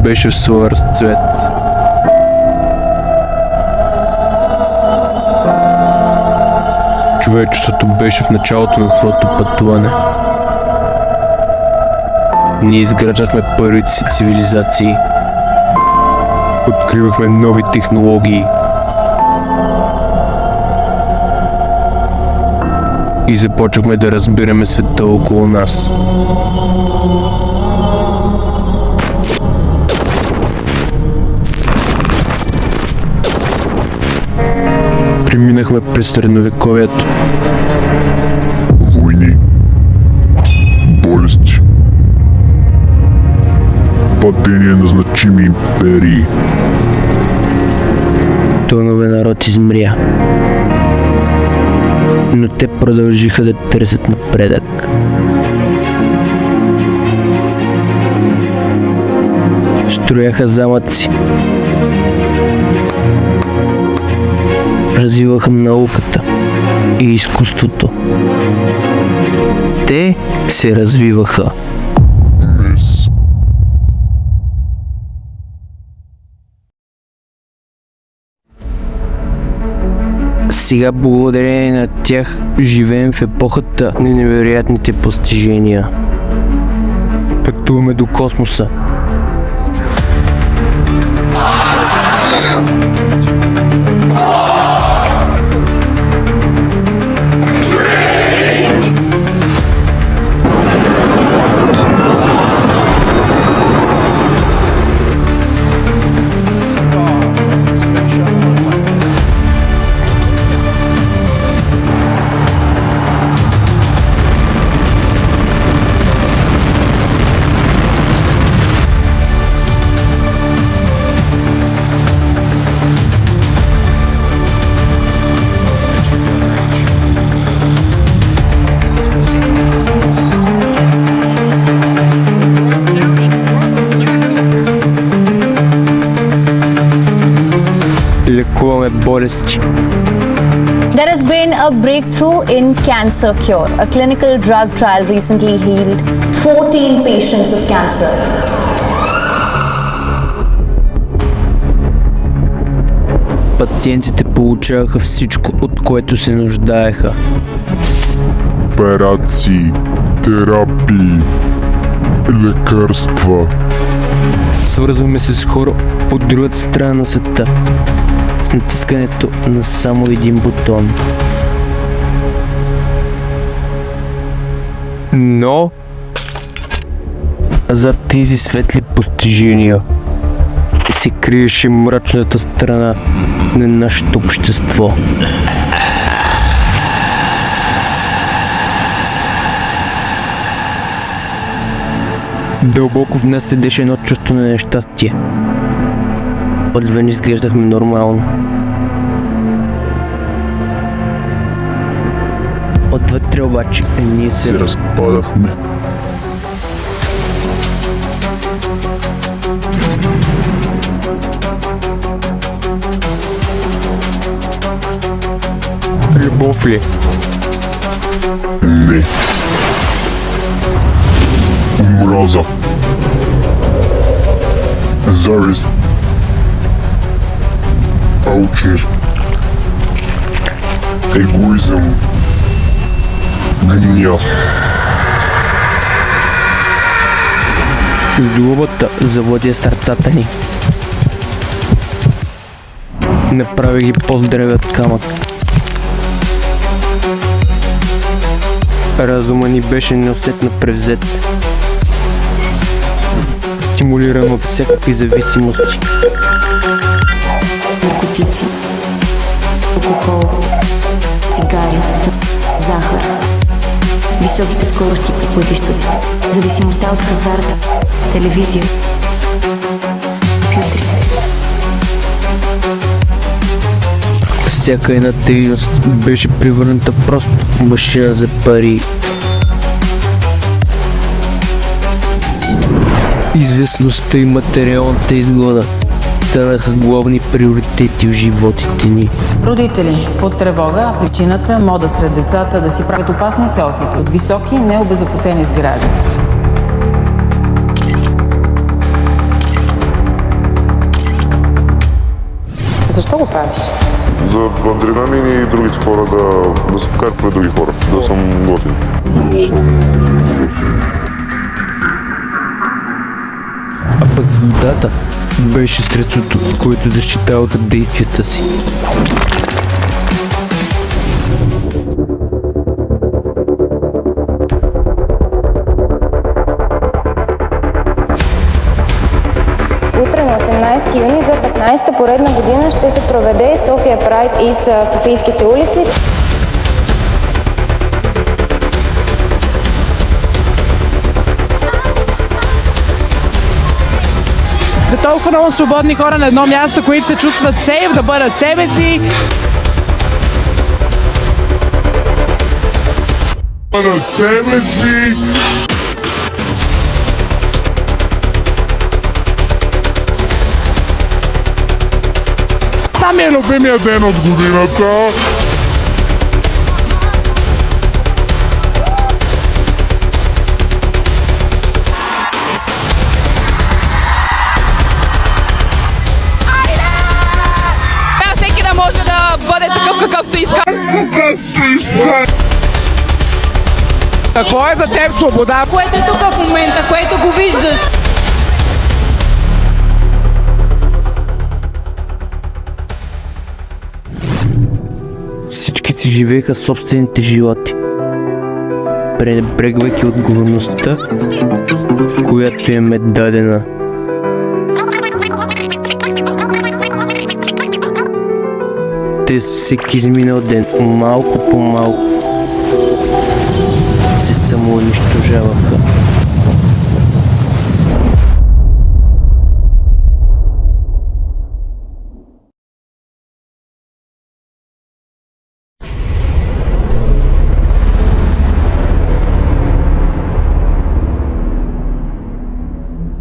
беше в своя разцвет. Човечеството беше в началото на своето пътуване. Ние изграждахме първите си цивилизации. Откривахме нови технологии. И започнахме да разбираме света около нас. Преминахме през средновековието. Войни, болести, падение на значими империи. Тонове народ измря. Но те продължиха да търсят напредък. Строяха замъци. Развиваха науката и изкуството. Те се развиваха. Мис. Сега, благодарение на тях, живеем в епохата на невероятните постижения. Пътуваме до космоса. Лекуваме болести. There has been a breakthrough in cancer cure. A clinical drug trial recently healed 14 patients of cancer. Пациентите получаваха всичко, от което се нуждаеха. Операции, терапии, лекарства. Свързваме се с хора от другата страна на света с натискането на само един бутон. Но зад тези светли постижения се криеше мрачната страна на нашето общество. Дълбоко в нас седеше едно чувство на нещастие. Отвън изглеждахме нормално. Отвътре обаче ние Се разпадахме. Любов ли? Не. Омраза. Завист. Алчност. Егоизъм. Гняв. Злобата завладя сърцата ни. Направи ги по-здрави от камък. Разума ни беше неусетно превзет, стимулиран от всякакви зависимости. Наркотици, алкохол, цигари, захар, високите скорости по пътищата, зависимостта от хазарт, телевизия, компютри. Всяка една дейност беше превърната просто в машина за пари. Известността и материалната изгода станаха главни приоритети в животите ни. Родители под тревога, причината мода сред децата да си правят опасни селфи от високи, необезопасени сгради. Защо го правиш? За адреналин и другите хора да се покажат пред други хора, да съм готин. А пък свободата беше средството, с което защитава от действията си. Утре на 18 юни за 15-та поредна година ще се проведе София Прайд из Софийските улици. Да толкова много свободни хора на едно място, които се чувстват сейф, да бъдат себе си. Бъдат себе си. Това ми е любимия ден от годината. Всеки да може да бъде такъв какъвто иска. Какво е за теб свобода? Което е тук в момента, което го виждаш. Всички си живееха собствените животи, пренебрегвайки отговорността, която им е дадена. Те с всеки изминал ден, малко по малко, се самоунищожаваха.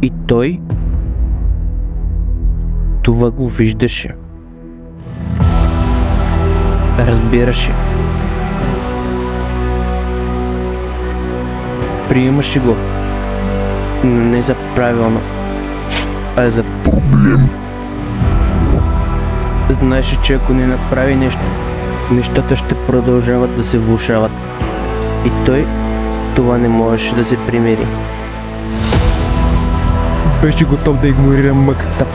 И той това го виждаше. Разбираше. Приемаше го. Но не за правилно, а за проблем. Знаеше, че ако не направи нещо, нещата ще продължават да се влошават. И той с това не можеше да се примири. Беше готов да игнорира мъката,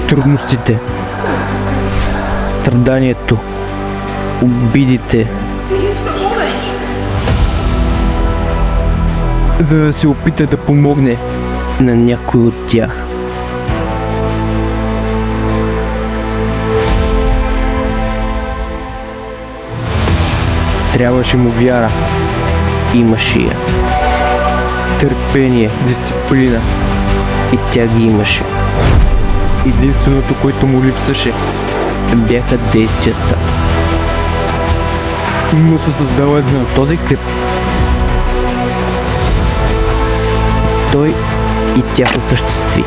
трудностите, страданието, обидите, за да се опита да помогне на някой от тях. Трябваше му вяра. Имаше я. Търпение, дисциплина. И тя ги имаше. Единственото, което му липсваше, бяха действията. Но се създава на този клип. Той и тях осъществи.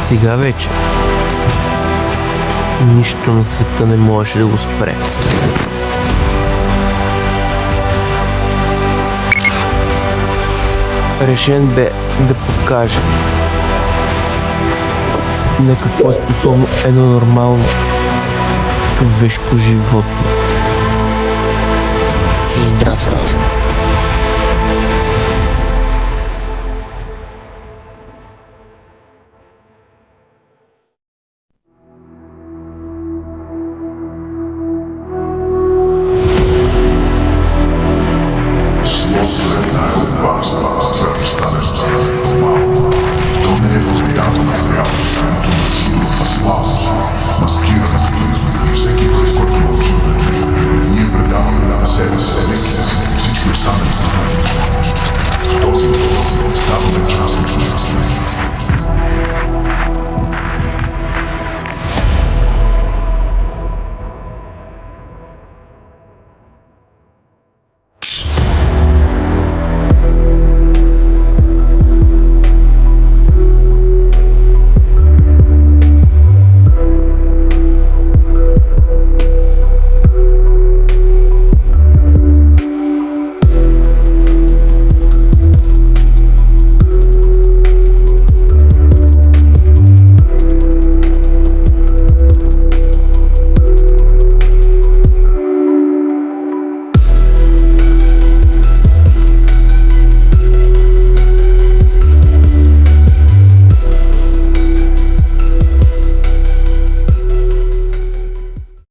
Сега вече нищо на света не можеше да го спре. Решен бе да покаже на какво е способно едно нормално човешко животно. Здрав разум.